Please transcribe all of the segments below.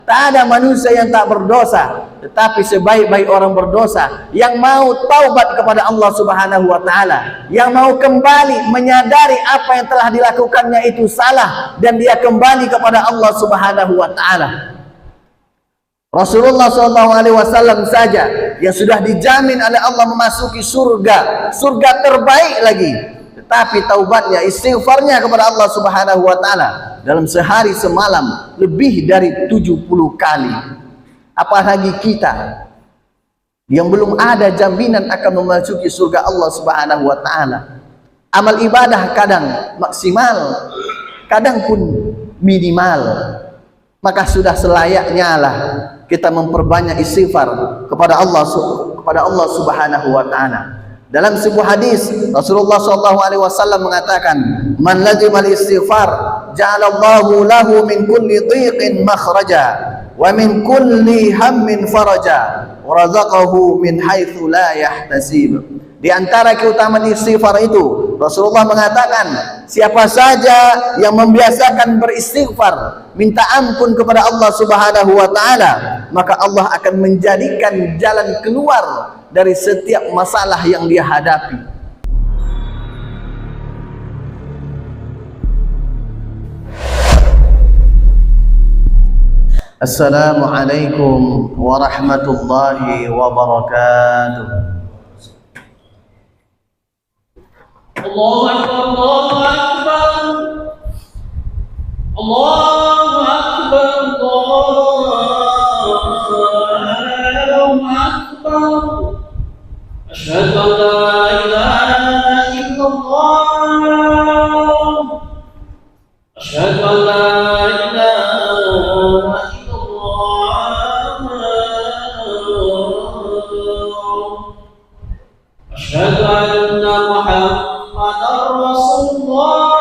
Tak ada manusia yang tak berdosa, tetapi sebaik-baik orang berdosa yang mau taubat kepada Allah Subhanahu wa taala, yang mau kembali menyadari apa yang telah dilakukannya itu salah dan dia kembali kepada Allah Subhanahu wa taala. Rasulullah SAW saja yang sudah dijamin oleh Allah memasuki surga, surga terbaik lagi, tetapi taubatnya, istighfarnya kepada Allah Subhanahu wa taala dalam sehari semalam lebih dari 70 kali. Apalagi kita yang belum ada jaminan akan memasuki surga Allah Subhanahu wa taala. Amal ibadah kadang maksimal, kadang pun minimal. Maka sudah selayaknya lah kita memperbanyak istighfar kepada Allah Subhanahu wa taala. Dalam sebuah hadis Rasulullah SAW mengatakan, "Man lazimal istighfar ja'alallahu lahu min kulli dhiqin makhraja wa min kulli hammin faraja wa razaqahu min haitsu la yahtasib." Di antara keutamaan istighfar itu, Rasulullah mengatakan, siapa saja yang membiasakan beristighfar, minta ampun kepada Allah Subhanahu wa taala, maka Allah akan menjadikan jalan keluar dari setiap masalah yang dia hadapi. Assalamualaikum warahmatullahi wabarakatuh. Allahu Akbar, Allahu Akbar, Allahu Akbar. Asyhadu an la ilaha illallah, asyhadu an la ilaha illallah, asyhadu anna Muhammadar Rasulullah,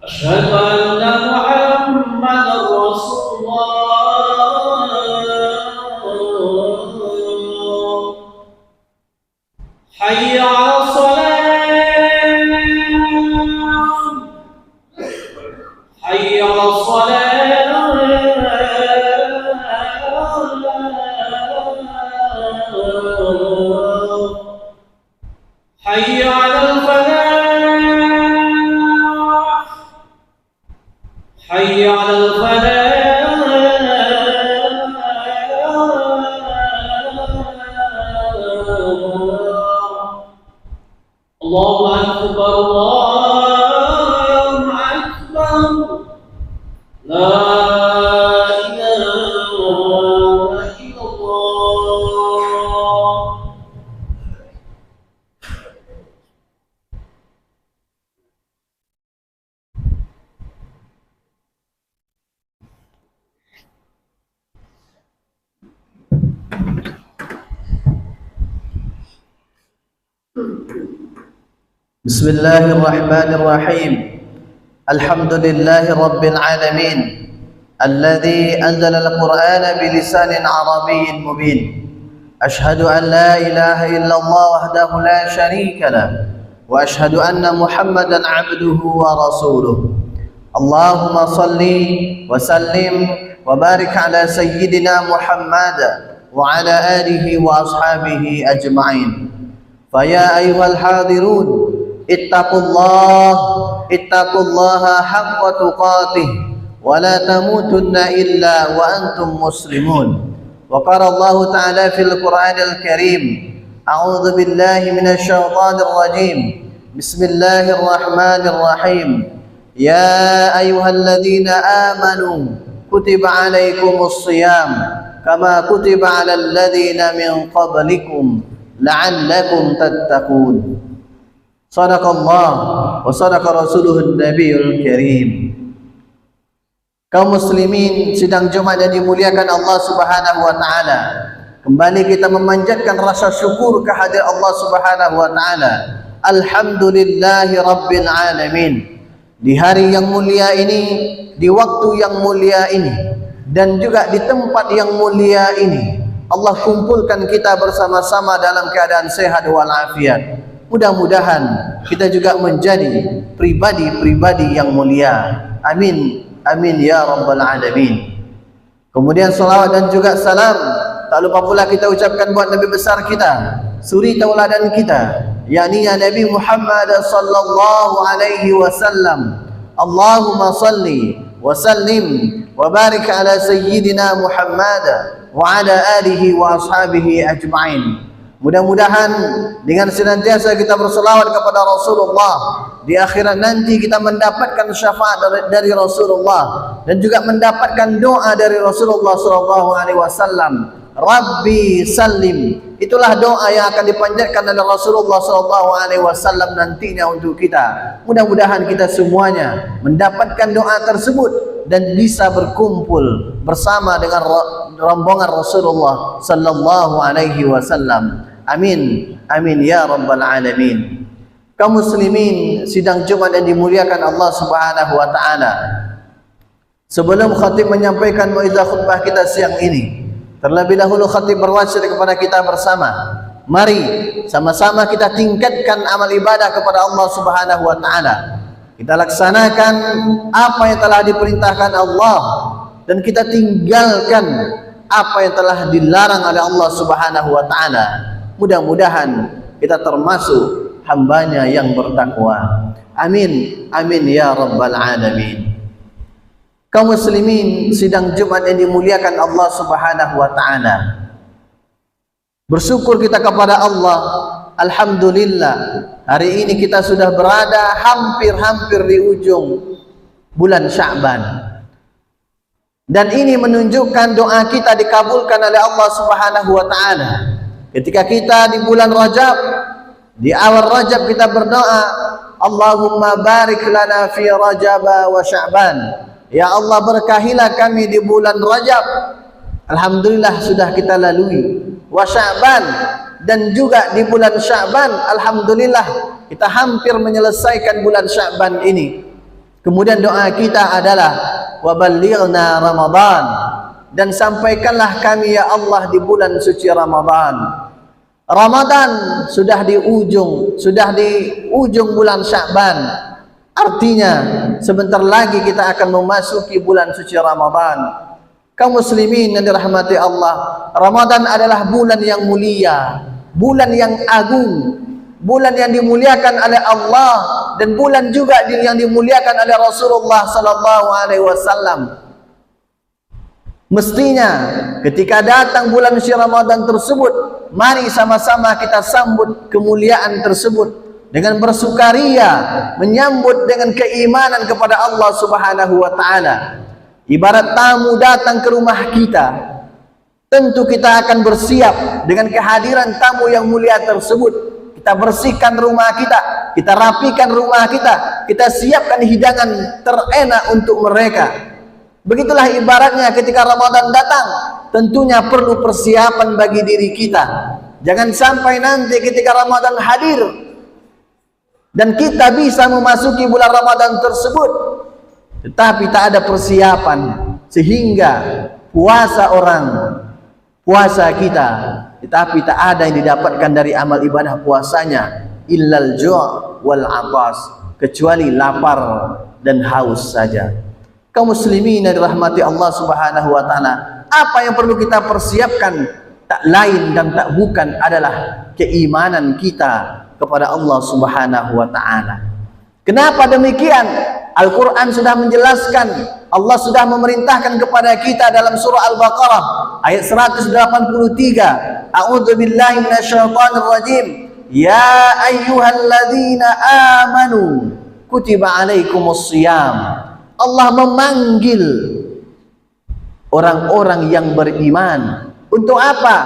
asyhadu anna Muhammadar Rasulullah. Hayya 'alas shalah, hayya 'alas shalah, hayya 'alal falah, hayya 'alal falah. Allahu Akbar, Allahu Akbar. La ilaha illallah. Bismillahirrahmanirrahim. Alhamdulillahi rabbil alamin, alladhi anzala al-Qur'ana bilisanin arabiyyin mubin. Ashhadu an la ilaha illallah wahdahu la sharika lah, wa ashhadu anna Muhammadan 'abduhu wa rasuluh. Allahumma salli wa sallim wa barik ala sayyidina Muhammad wa ala alihi wa ashabihi ajma'in. Fa ya ayyuhal hadirun, ittaqullaha haqqa tuqatih wa la tamutunna illa wa antum muslimun. Wa qala Allah ta'ala fil Qur'anil Karim, a'udzu billahi minasy syaithanir rajim. Bismillahirrahmanirrahim. Ya ayyuhalladzina amanu kutiba 'alaikumus shiyam kama kutiba 'alal ladzina min qablikum la'allakum tattaqun. Sadaqallah wa sadaqa rasuluhun nabiyul karim. Kaum muslimin sidang Jumat yang dimuliakan Allah Subhanahu wa taala, kembali kita memanjatkan rasa syukur kehadirat Allah Subhanahu wa taala. Alhamdulillahi rabbil alamin. Di hari yang mulia ini, di waktu yang mulia ini, dan juga di tempat yang mulia ini, Allah kumpulkan kita bersama-sama dalam keadaan sehat walafiat. Mudah-mudahan kita juga menjadi pribadi-pribadi yang mulia. Amin Amin ya rabbal alamin. Kemudian salawat dan juga salam tak lupa pula kita ucapkan buat Nabi besar kita, suri tauladan kita, yakni ya Nabi Muhammad sallallahu alaihi wasallam. Allahumma salli wa sallim wa barik ala sayyidina Muhammad wa ala alihi wa ashabihi ajma'in. Mudah-mudahan dengan senantiasa kita berselawat kepada Rasulullah, di akhirat nanti kita mendapatkan syafaat dari Rasulullah dan juga mendapatkan doa dari Rasulullah SAW. Rabbi Salim, itulah doa yang akan dipanjatkan oleh Rasulullah SAW nantinya untuk kita. Mudah-mudahan kita semuanya mendapatkan doa tersebut dan bisa berkumpul bersama dengan rombongan Rasulullah SAW. Amin, amin ya rabbal alamin. Kaum muslimin sidang Jumat yang dimuliakan Allah Subhanahu wa taala. Sebelum khatib menyampaikan mauizah khutbah kita siang ini, terlebih dahulu khatib berwasiat kepada kita bersama. Mari sama-sama kita tingkatkan amal ibadah kepada Allah Subhanahu wa taala. Kita laksanakan apa yang telah diperintahkan Allah dan kita tinggalkan apa yang telah dilarang oleh Allah Subhanahu wa taala. Mudah-mudahan kita termasuk hambanya yang bertakwa. Amin, amin ya rabbal alamin. Kaum muslimin sidang Jumat yang dimuliakan Allah Subhanahu wa taala. Bersyukur kita kepada Allah. Alhamdulillah, hari ini kita sudah berada hampir-hampir di ujung bulan Sya'ban. Dan ini menunjukkan doa kita dikabulkan oleh Allah Subhanahu wa taala. Ketika kita di bulan Rajab, di awal Rajab kita berdoa, Allahumma barik lana fi Rajab wa Sya'ban. Ya Allah, berkahilah kami di bulan Rajab. Alhamdulillah sudah kita lalui. Wa Sya'ban, dan juga di bulan Sya'ban, alhamdulillah kita hampir menyelesaikan bulan Sya'ban ini. Kemudian doa kita adalah wa ballighna Ramadan, dan sampaikanlah kami ya Allah di bulan suci Ramadan. Ramadan sudah di ujung bulan Sya'ban. Artinya sebentar lagi kita akan memasuki bulan suci Ramadan. Kaum muslimin yang dirahmati Allah, Ramadan adalah bulan yang mulia, bulan yang agung, bulan yang dimuliakan oleh Allah, dan bulan juga yang dimuliakan oleh Rasulullah sallallahu alaihi wasallam. Mestinya ketika datang bulan suci Ramadan tersebut, mari sama-sama kita sambut kemuliaan tersebut dengan bersukaria, menyambut dengan keimanan kepada Allah Subhanahu wa taala. Ibarat tamu datang ke rumah kita, tentu kita akan bersiap dengan kehadiran tamu yang mulia tersebut. Kita bersihkan rumah kita, kita rapikan rumah kita, kita siapkan hidangan terenak untuk mereka. Begitulah ibaratnya ketika Ramadan datang, tentunya perlu persiapan bagi diri kita. Jangan sampai nanti ketika Ramadan hadir dan kita bisa memasuki bulan Ramadan tersebut, tetapi tak ada persiapan, sehingga puasa kita, tetapi tak ada yang didapatkan dari amal ibadah puasanya, illal ju' wal 'atas, kecuali lapar dan haus saja. Kaum muslimin yang dirahmati Allah Subhanahu wa taala, apa yang perlu kita persiapkan tak lain dan tak bukan adalah keimanan kita kepada Allah Subhanahu wa taala. Kenapa demikian? Al-Quran sudah menjelaskan, Allah sudah memerintahkan kepada kita dalam surah Al-Baqarah ayat 183. A'udzu billahi minasyaitonir rajim. Ya ayyuhalladzina amanu kutiba alaikumus shiyam. Allah memanggil orang-orang yang beriman. Untuk apa?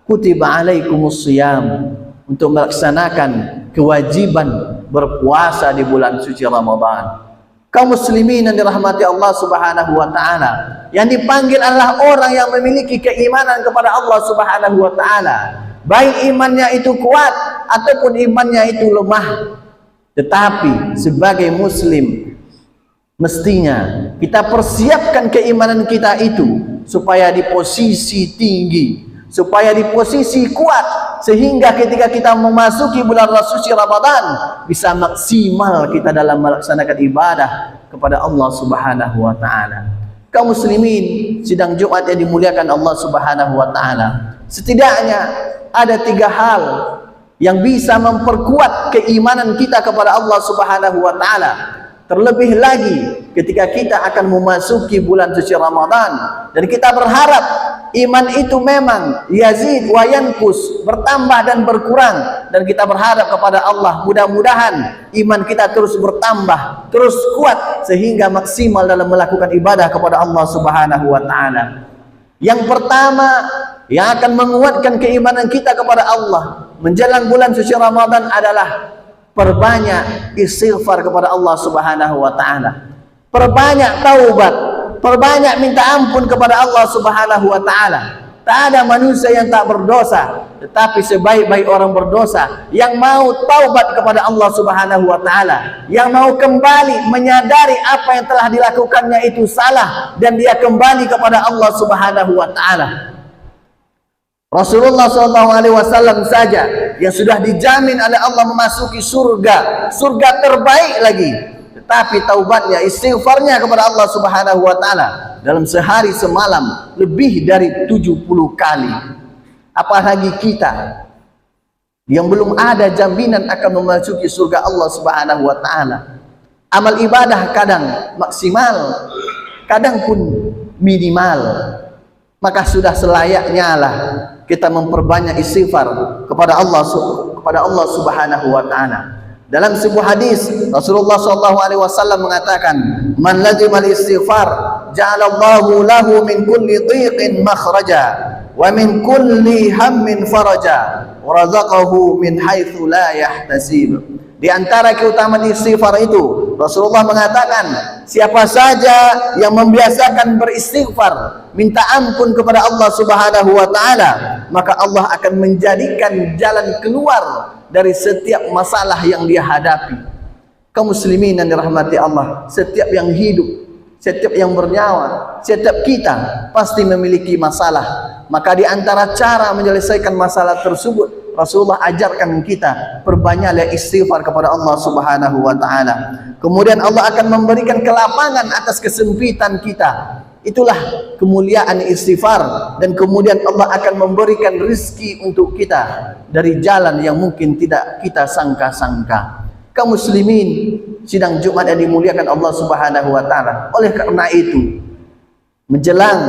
Kutiba alaikumus shiyam, untuk melaksanakan kewajiban berpuasa di bulan suci Ramadan. Kaum muslimin yang dirahmati Allah Subhanahu wa taala, yang dipanggil adalah orang yang memiliki keimanan kepada Allah Subhanahu wa taala, baik imannya itu kuat ataupun imannya itu lemah. Tetapi sebagai muslim mestinya kita persiapkan keimanan kita itu supaya di posisi tinggi, supaya di posisi kuat sehingga ketika kita memasuki bulan suci Ramadan bisa maksimal kita dalam melaksanakan ibadah kepada Allah Subhanahu wa taala. Kaum muslimin sidang Jumat yang dimuliakan Allah Subhanahu wa taala, setidaknya ada 3 hal yang bisa memperkuat keimanan kita kepada Allah Subhanahu wa taala. Terlebih lagi ketika kita akan memasuki bulan suci Ramadan dan kita berharap iman itu memang yazid wa yanqus, bertambah dan berkurang, dan kita berharap kepada Allah mudah-mudahan iman kita terus bertambah, terus kuat sehingga maksimal dalam melakukan ibadah kepada Allah Subhanahu wa taala. Yang pertama yang akan menguatkan keimanan kita kepada Allah menjelang bulan suci Ramadan adalah perbanyak istighfar kepada Allah Subhanahu wa taala. Perbanyak taubat, perbanyak minta ampun kepada Allah Subhanahu wa taala. Tak ada manusia yang tak berdosa, tetapi sebaik-baik orang berdosa yang mau taubat kepada Allah Subhanahu wa taala, yang mau kembali menyadari apa yang telah dilakukannya itu salah dan dia kembali kepada Allah Subhanahu wa taala. Rasulullah SAW saja yang sudah dijamin oleh Allah memasuki surga terbaik lagi, tetapi taubatnya, istighfarnya kepada Allah Subhanahu wa taala dalam sehari semalam lebih dari 70 kali. Apalagi kita yang belum ada jaminan akan memasuki surga Allah Subhanahu wa taala. Amal ibadah kadang maksimal, kadang pun minimal. Maka sudah selayaknya lah kita memperbanyak istighfar kepada Allah Subhanahu wa taala. Dalam sebuah hadis Rasulullah SAW mengatakan, "Man lazimal istighfar ja'alallahu lahu min kulli dhiqin makhraja wa min kulli hammin faraja wa razaqahu min haitsu la yahtasib." Di antara keutamaan istighfar itu Rasulullah mengatakan, siapa saja yang membiasakan beristighfar, minta ampun kepada Allah Subhanahu wa taala, maka Allah akan menjadikan jalan keluar dari setiap masalah yang dia hadapi. Kaum muslimin yang dirahmati Allah, setiap yang hidup, setiap yang bernyawa, setiap kita pasti memiliki masalah. Maka di antara cara menyelesaikan masalah tersebut, Rasulullah ajarkan kita perbanyaklah istighfar kepada Allah Subhanahu wa taala. Kemudian Allah akan memberikan kelapangan atas kesempitan kita. Itulah kemuliaan istighfar, dan kemudian Allah akan memberikan rezeki untuk kita dari jalan yang mungkin tidak kita sangka-sangka. Kaum muslimin sidang Jumat yang dimuliakan Allah Subhanahu wa taala. Oleh karena itu, menjelang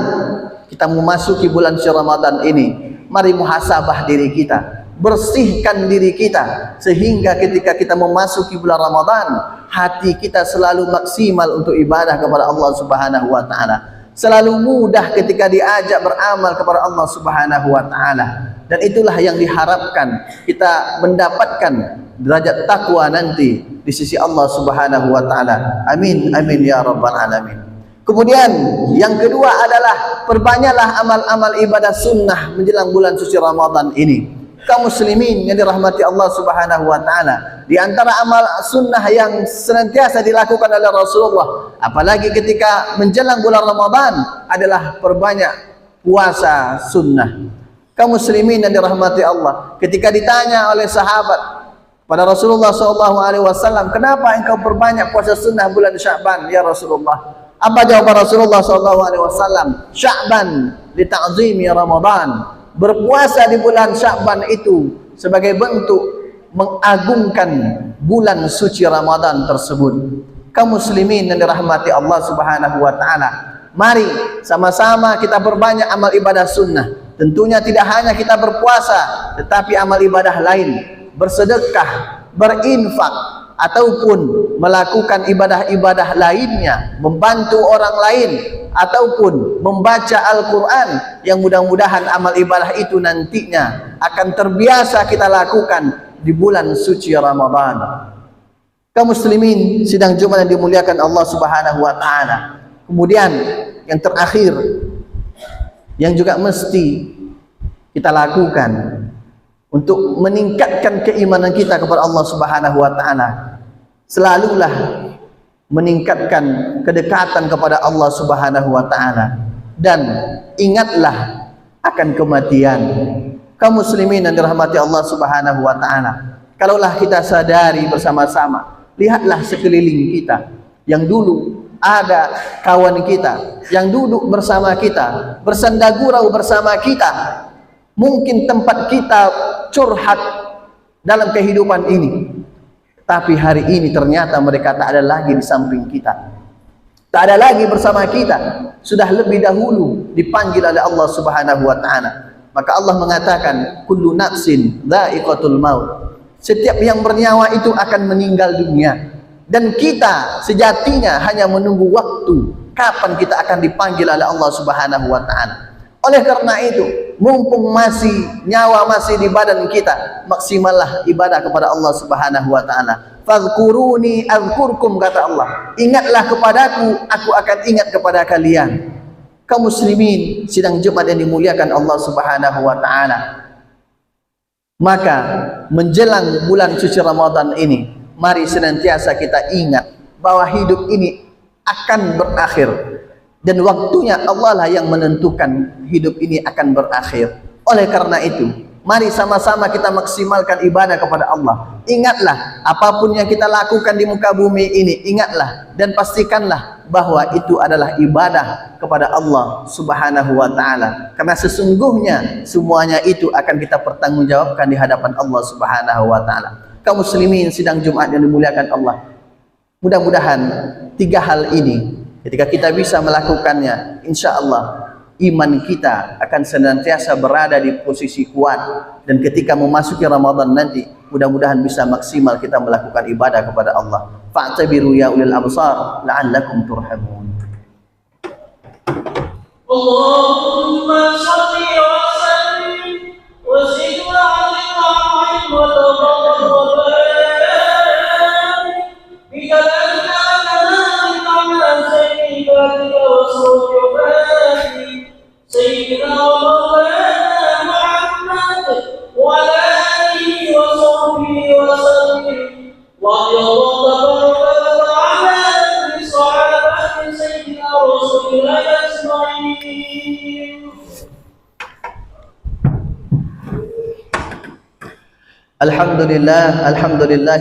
kita memasuki bulan suci Ramadan ini, mari muhasabah diri kita, bersihkan diri kita sehingga ketika kita memasuki bulan Ramadan hati kita selalu maksimal untuk ibadah kepada Allah Subhanahu wa taala. Selalu mudah ketika diajak beramal kepada Allah Subhanahu wa taala. Dan itulah yang diharapkan kita mendapatkan derajat takwa nanti di sisi Allah Subhanahu wa taala. Amin amin ya rabbal alamin. Kemudian yang kedua adalah perbanyaklah amal-amal ibadah sunnah menjelang bulan suci Ramadan ini. Kaum muslimin yang dirahmati Allah Subhanahu wa taala, di antara amal sunnah yang senantiasa dilakukan oleh Rasulullah apalagi ketika menjelang bulan Ramadan adalah perbanyak puasa sunnah. Kaum muslimin yang dirahmati Allah, ketika ditanya oleh sahabat pada Rasulullah SAW, kenapa engkau perbanyak puasa sunnah bulan Sya'ban ya Rasulullah? Apa jawaban Rasulullah SAW? Sya'ban li ta'zimi Ramadan. Berpuasa di bulan Sya'ban itu sebagai bentuk mengagungkan bulan suci Ramadan tersebut. Kaum muslimin yang dirahmati Allah Subhanahu wa taala, mari sama-sama kita perbanyak amal ibadah sunnah. Tentunya tidak hanya kita berpuasa, tetapi amal ibadah lain, bersedekah, berinfak, ataupun melakukan ibadah-ibadah lainnya, membantu orang lain, ataupun membaca Al-Quran, yang mudah-mudahan amal ibadah itu nantinya akan terbiasa kita lakukan di bulan suci Ramadan. Kaum muslimin sidang Jumat yang dimuliakan Allah Subhanahu wa taala. Kemudian yang terakhir yang juga mesti kita lakukan untuk meningkatkan keimanan kita kepada Allah Subhanahu wa taala, selalulah meningkatkan kedekatan kepada Allah Subhanahu wa taala, dan ingatlah akan kematian. Kaum muslimin yang dirahmati Allah Subhanahu wa taala, kalaulah kita sadari bersama-sama, lihatlah sekeliling kita yang dulu ada kawan kita yang duduk bersama kita, bersanda gurau bersama kita, mungkin tempat kita curhat dalam kehidupan ini, tapi hari ini ternyata mereka tak ada lagi di samping kita, tak ada lagi bersama kita, sudah lebih dahulu dipanggil oleh Allah Subhanahu wa taala. Maka Allah mengatakan, kullu nafsin dha'iqatul maut. Setiap yang bernyawa itu akan meninggal dunia, dan kita sejatinya hanya menunggu waktu kapan kita akan dipanggil oleh Allah Subhanahu wa taala. Oleh karena itu, mumpung masih nyawa masih di badan kita, maksimallah ibadah kepada Allah Subhanahu wa taala. Fadhkuruni adzkurkum, kata Allah. Ingatlah kepadaku, aku akan ingat kepada kalian. Kaum muslimin sidang Jumat yang dimuliakan Allah Subhanahu wa taala. Maka menjelang bulan suci Ramadan ini, mari senantiasa kita ingat bahwa hidup ini akan berakhir, dan waktunya Allah lah yang menentukan hidup ini akan berakhir. Oleh karena itu, mari sama-sama kita maksimalkan ibadah kepada Allah. Ingatlah apapun yang kita lakukan di muka bumi ini, ingatlah dan pastikanlah bahwa itu adalah ibadah kepada Allah Subhanahu wa taala, karena sesungguhnya semuanya itu akan kita pertanggungjawabkan di hadapan Allah Subhanahu wa taala. Kaum muslimin sidang Jumat yang dimuliakan Allah, mudah-mudahan tiga hal ini ketika kita bisa melakukannya, insya Allah iman kita akan senantiasa berada di posisi kuat, dan ketika memasuki Ramadan nanti mudah-mudahan bisa maksimal kita melakukan ibadah kepada Allah. Fa'tabiru ya ulil absar la'allakum turhamun. Allahumma shalli wa sallim wa zid wa 'alim wa tabarak wa barik bi kalamika ala sayyidina rasulillah sayyidina wa maulana Muhammad wa ala alihi wa sahbihi wa sallim wa radiyallahu ta'ala an sahabati sayyidina rasulillah ajma'in. Alhamdulillah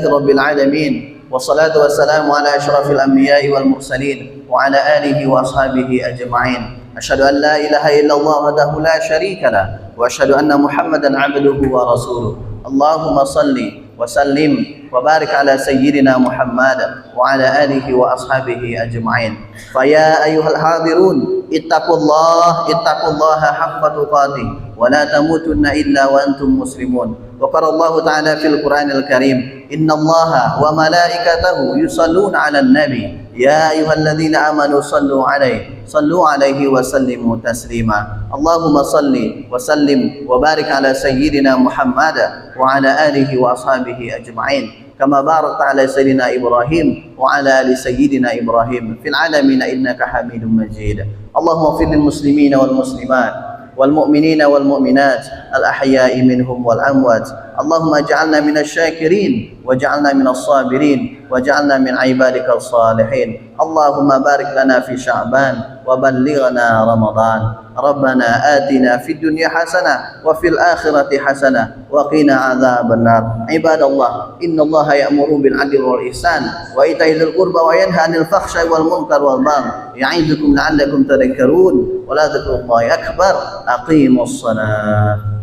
rabbil alamin, wassalatu wassalamu ala asyrafil anbiya'i wal mursalin wa ala alihi wa ashabihi ajma'in. Asyhadu an la ilaha illallah wahdahu la syarika lah, wa asyhadu anna Muhammadan 'abduhu wa rasuluh. Allahumma salli wa sallim wa barik ala sayyidina Muhammad wa ala alihi wa ashabihi ajma'in. Fa ya ayyuhal hadirun, ittaqullaha haqqa tuqatih wa la tamutunna illa wa antum muslimun. Wa qala Allah ta'ala fil Qur'anil Karim, innallaha wa malaikatahu yusalluna 'alan nabi ya ayyuhalladzina amanu sallu 'alaihi wa sallimu taslima. Allahumma salli wa sallim wa barik ala sayyidina Muhammad wa ala alihi wa ashabihi ajma'in kama barakta ala sayyidina Ibrahim wa ala ali sayyidina Ibrahim fil alamin innaka Hamidum Majid. Allahumma ighfir lil muslimina wal muslimat والمؤمنين والمؤمنات الأحياء منهم والأموات. اللهم اجعلنا من الشاكرين واجعلنا من الصابرين واجعلنا من عبادك الصالحين. اللهم بارك لنا في شعبان وبلغنا رمضان. ربنا آتنا في الدنيا حسنة وفي الآخرة حسنة وقنا عذاب النار. عباد الله، إن الله يأمر بالعدل والإحسان وإيتاء ذي القربى وينهى عن الفحشاء والمنكر والبغي يعظكم لعلكم تذكرون. ولا ذكر الله أكبر. أقيموا الصلاة.